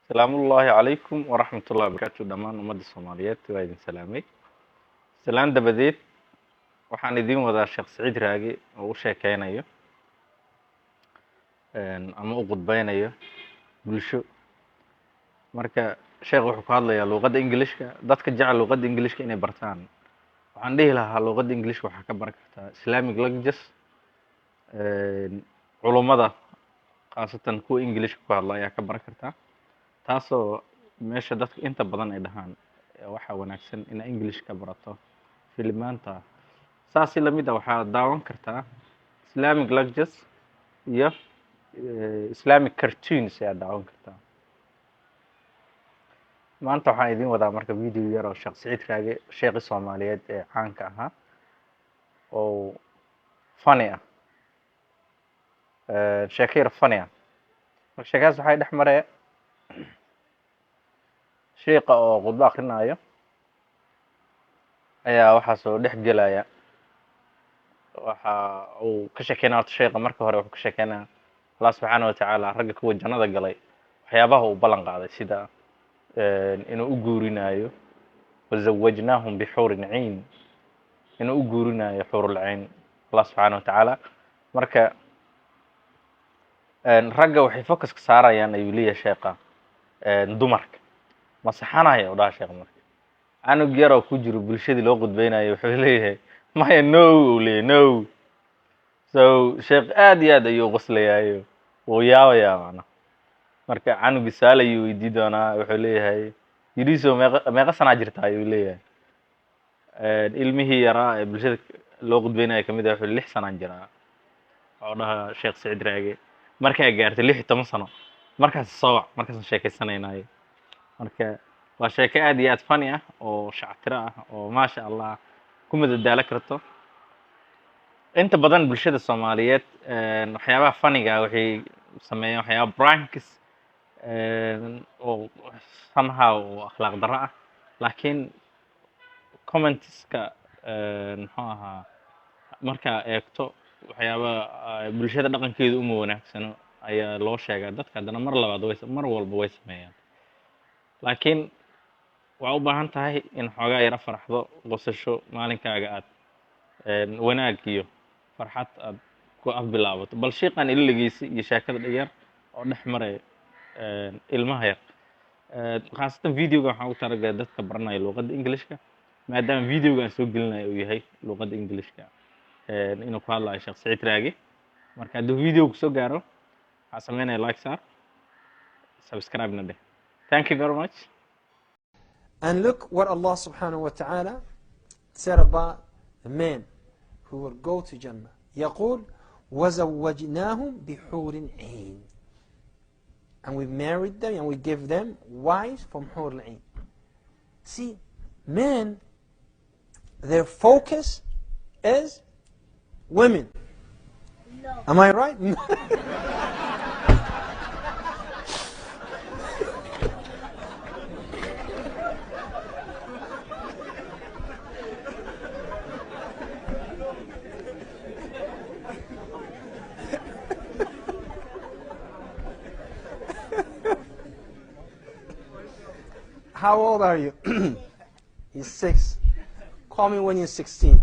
السلام الله عليكم ورحمة الله وبركاته دمان أمد الصوماليات وإذن سلامي سلام دبديت waxaan idin wadaa sheekh Saciid Raagi oo u sheekeynayo ama u qudbeynayo bulsho marka sheekh wuxuu ku hadlayaa luqadda Ingiriiska dadka jecel luqadda Ingiriiska inay bartaan waxaan dhihi lahaa luqadda Ingiriiska waxaa ka baran kartaa Islamic languages culummada khaasatan kuwa Ingiriiska ku hadla ayaa ka baran kartaa taasoo meesha dadka inta badan ay dhahaan waxa wanaagsan in Ingiriiska barato filimaanta saasi lamid ah waxaa daawan kartaa Islamic languages iyo Islamic cartoons ayaa daawan kartaa maanta waxaan idin wadaa marka video yar oo sheekh Saciid Raage sheekhi Soomaaliyeed ee caanka ahaa oo funny ah sheekhyar funny ah marka sheekaas waxay dhex maree sheekha oo khudbo akhrinayo ayaa waxaa soo dhex gelaya waxa uu ka sheekeynaa sheekha marka hore wuxuu ka sheekeynaa Allah subhanahu wa ta'ala ragga kuwa jannada galay waxyaabaha uu ballan qaaday sida inuu u guurinayo wazawajnahum bihurin 'ain inuu u guurinayo hurul 'ain Allah subhanahu wa ta'ala marka ragga waxay focus ka saarayaan ayuu leeyahay sheekha dumarka ma saxanayo oo sheekha marka anug yar oo ku jiro bulshadii loo qudbeynayo wuxuu leeyahay maya no no so sheekh aad iyo aad ayuu qoslayayo oo yaabaya macna marka canugi saalayo weydii doonaa wuxuu leeyahay yiriso meeqa sana jirta ayuu leeyahay ilmihii yaraa ee bulshada loo qudbeynayo kamid ah wuxuu 6 sana jiraa oo dhaha sheekh Saciid Raage markay gaartay 16 sano markaas soo markaas sheekaysanaynaay marka waa sheeko aad iyo aad funny ah oo shactira ah oo maasha Allah ku madadaalo karto inta badan bulshada Soomaaliyeed waxyaabaha funny-ga waxay sameeyaan waxyaabo pranks oo somehow akhlaaq darro ah laakiin comments-ka muxuu ahaa marka eegto waxyaaba bulshada dhaqankeedu uma wanaagsano ayaa loo sheegaa dadka haddana mar walba way sameeyaan laakiin waa u baahan tahay in xoogaa yara farxdo qosasho maalinkaaga aad wanaag iyo farxad aad ku afbilaabato bal sheeqan illigiisa iyo sheekada dhiyar oo dhex maray ilmaha yar khaasatan videoga waxaan u talagalay dadka baranaya luqadda Ingiriiska maadaama videoga aan soo gelinayo uu yahay luqadda Ingiriiska inuu ku hadlayo sheekh Saciid Raage marka hadduu videoga soo gaaro waxaa sameynaya like saar subscribe na dheh thank you very much. And look what Allah subhanahu wa ta'ala said about the men who will go to Jannah. يقول وَزَوَّجْنَاهُمْ بِحُورٍ عِينٍ and we married them and we give them wives from حور العين. See, men, their focus is women. No. Am I right? How old are you? He's 6. Call me when you're 16.